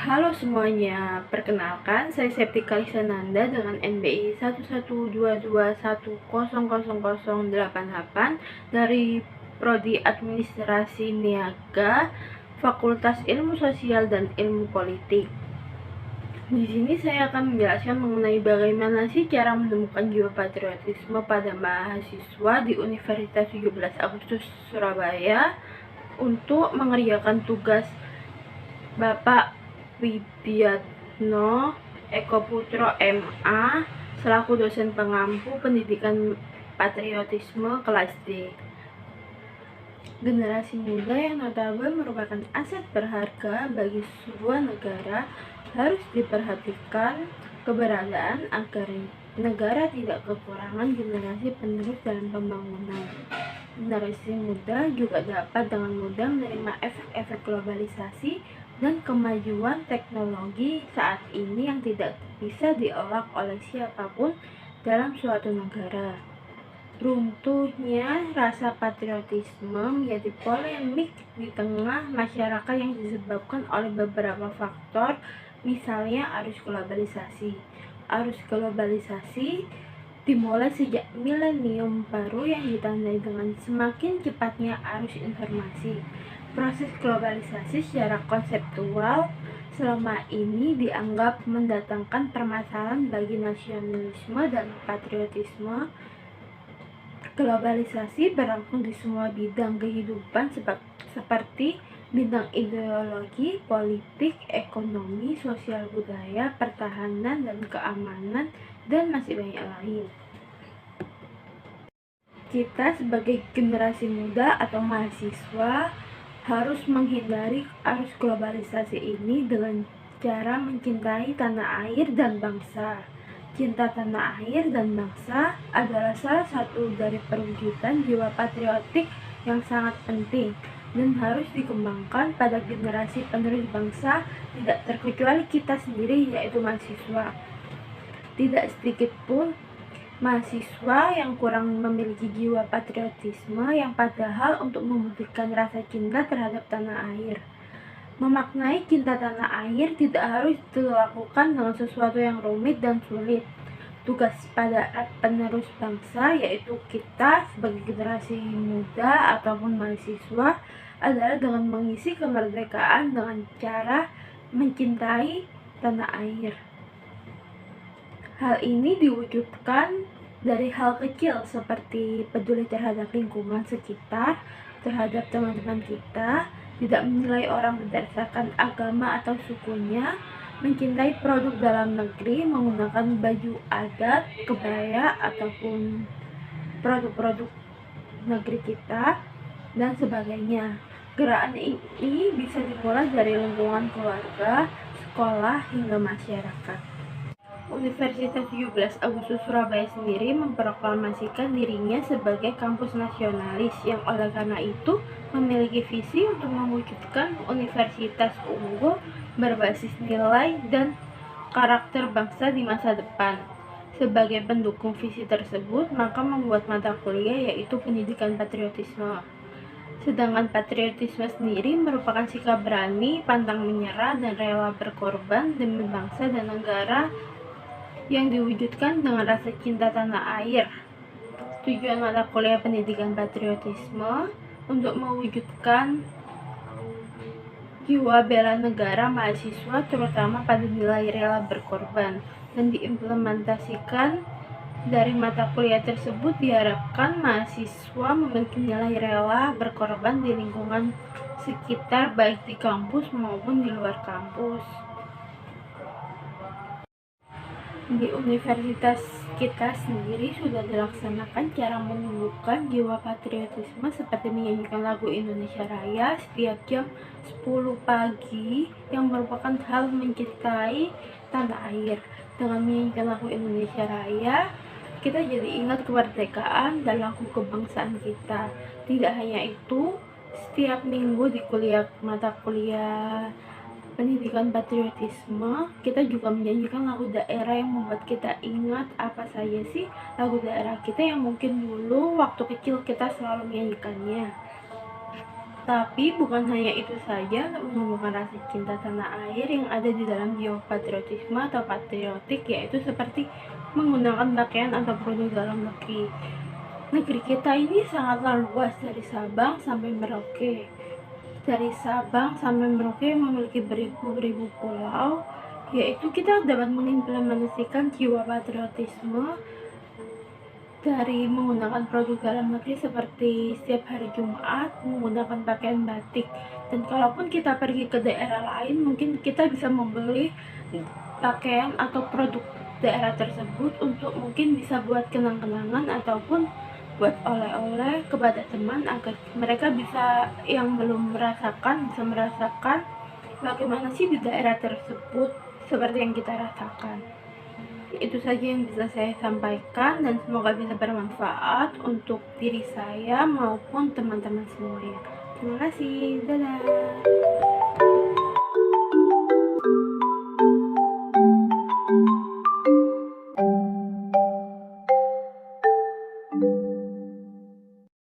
Halo semuanya, perkenalkan saya Septi Kalisananda dengan NBI 11221000088 dari Prodi Administrasi Niaga, Fakultas Ilmu Sosial dan Ilmu Politik. Di sini saya akan menjelaskan mengenai bagaimana sih cara menemukan jiwa patriotisme pada mahasiswa di Universitas 17 Agustus Surabaya untuk mengerjakan tugas Bapak Widiatno Eko Putro MA selaku dosen pengampu pendidikan patriotisme kelas D. Generasi muda yang notabene merupakan aset berharga bagi sebuah negara harus diperhatikan keberadaan agar negara tidak kekurangan generasi penerus dalam pembangunan. Generasi muda juga dapat dengan mudah menerima efek-efek globalisasi dan kemajuan teknologi saat ini yang tidak bisa diolok oleh siapapun dalam suatu negara. Runtuhnya rasa patriotisme menjadi polemik di tengah masyarakat yang disebabkan oleh beberapa faktor, misalnya arus globalisasi. Arus globalisasi dimulai sejak milenium baru yang ditandai dengan semakin cepatnya arus informasi. Proses globalisasi secara konseptual selama ini dianggap mendatangkan permasalahan bagi nasionalisme dan patriotisme. Globalisasi berlangsung di semua bidang kehidupan seperti bidang ideologi, politik, ekonomi, sosial budaya, pertahanan dan keamanan, dan masih banyak lain. Kita sebagai generasi muda atau mahasiswa harus menghindari arus globalisasi ini dengan cara mencintai tanah air dan bangsa. Cinta tanah air dan bangsa adalah salah satu dari perwujudan jiwa patriotik yang sangat penting dan harus dikembangkan pada generasi penerus bangsa, tidak terkecuali kita sendiri, yaitu mahasiswa. Tidak sedikit pun mahasiswa yang kurang memiliki jiwa patriotisme yang padahal untuk membuktikan rasa cinta terhadap tanah air. Memaknai cinta tanah air tidak harus dilakukan dengan sesuatu yang rumit dan sulit. Tugas pada penerus bangsa, yaitu kita sebagai generasi muda ataupun mahasiswa, adalah dengan mengisi kemerdekaan dengan cara mencintai tanah air. Hal ini diwujudkan dari hal kecil seperti peduli terhadap lingkungan sekitar, terhadap teman-teman kita, tidak menilai orang berdasarkan agama atau sukunya, mencintai produk dalam negeri menggunakan baju adat, kebaya, ataupun produk-produk negeri kita, dan sebagainya. Gerakan ini bisa dimulai dari lingkungan keluarga, sekolah, hingga masyarakat. Universitas 17 Agustus Surabaya sendiri memproklamasikan dirinya sebagai kampus nasionalis yang oleh karena itu memiliki visi untuk mewujudkan universitas unggul berbasis nilai dan karakter bangsa di masa depan. Sebagai pendukung visi tersebut, maka membuat mata kuliah yaitu pendidikan patriotisme. Sedangkan patriotisme sendiri merupakan sikap berani, pantang menyerah, dan rela berkorban demi bangsa dan negara yang diwujudkan dengan rasa cinta tanah air. Tujuan mata kuliah pendidikan patriotisme untuk mewujudkan jiwa bela negara mahasiswa terutama pada nilai rela berkorban, dan diimplementasikan dari mata kuliah tersebut diharapkan mahasiswa memiliki nilai rela berkorban di lingkungan sekitar baik di kampus maupun di luar kampus. Di universitas kita sendiri sudah dilaksanakan cara menumbuhkan jiwa patriotisme seperti menyanyikan lagu Indonesia Raya setiap jam 10 pagi yang merupakan hal mencintai tanah air. Dengan menyanyikan lagu Indonesia Raya, kita jadi ingat kemerdekaan dan lagu kebangsaan kita. Tidak hanya itu, setiap minggu di mata kuliah pendidikan patriotisme, kita juga menyanyikan lagu daerah yang membuat kita ingat apa saja sih lagu daerah kita yang mungkin dulu waktu kecil kita selalu menyanyikannya. Tapi bukan hanya itu saja untuk menumbuhkan rasa cinta tanah air yang ada di dalam jiwa patriotisme atau patriotik, yaitu seperti menggunakan pakaian atau produk dalam negeri. Negeri kita ini sangatlah luas dari Sabang sampai Merauke. Dari Sabang sampai Merauke memiliki beribu-ribu pulau, yaitu kita dapat mengimplementasikan jiwa patriotisme dari menggunakan produk dalam negeri seperti setiap hari Jumat menggunakan pakaian batik. Dan kalaupun kita pergi ke daerah lain, mungkin kita bisa membeli pakaian atau produk daerah tersebut untuk mungkin bisa buat kenang-kenangan ataupun buat oleh-oleh kepada teman, agar mereka bisa, yang belum merasakan, bisa merasakan bagaimana sih di daerah tersebut seperti yang kita rasakan. Itu saja yang bisa saya sampaikan, dan semoga bisa bermanfaat untuk diri saya maupun teman-teman semuanya. Terima kasih, dadah.